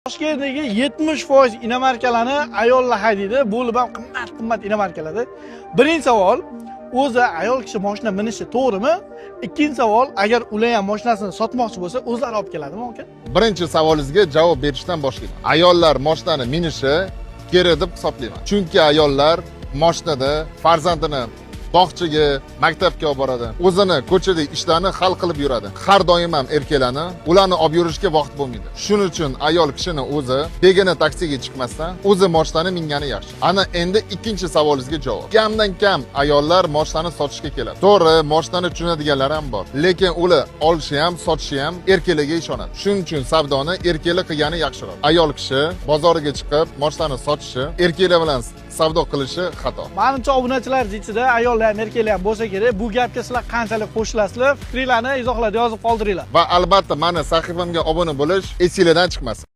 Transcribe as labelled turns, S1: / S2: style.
S1: Toshkentdagi 70% inomarkalarni ayollar haydaydi. Bo'lib ham qimmat inomarkalarda. Birinchi savol, o'zi ayol kishi mashina minishi to'g'rimi? Ikkinchi savol, agar ular ham mashinasini sotmoqchi bo'lsa, o'zlari olib keladimi aka?
S2: Birinchi savolingizga javob berishdan boshlayman. Ayollar mashinani minishi kerak deb hisoblayman. Chunki ayollar mashinada farzandini bog'chaga, maktabga olib boradi. O'zini ko'chada ishlarni hal qilib yuradi. Har doim ham erkaklarni ularni olib yurishga vaqt bo'lmaydi. Shuning uchun ayol kishini o'zi begona taksiga chiqmasdan o'zi mashinani mingani yaxshi. Ana endi ikkinchi savolingizga javob. Kamdan kam ayollar mashinani sotishga keladi. To'g'ri, mashinani tushunadiganlar ham bor. Lekin ular olishi ham, sotishi ham erkaklarga ishonadi. Shuning uchun savdoni erkaklar qilgani yaxshiroq. Ayol kishi bozoriga chiqib mashinani sotishi, erkaklar bilan savdo qilishi xato.
S1: Menimcha obunachilar ichida ayollar ham erkaklar ham bo'lsa kerak. Bu gapga sizlar qanchalik qo'shilasizlar? Fikringizni izohlarda yozib qoldiringlar.
S2: Va albatta meni sahifamga obuna bo'lish esingizdan chiqmasin.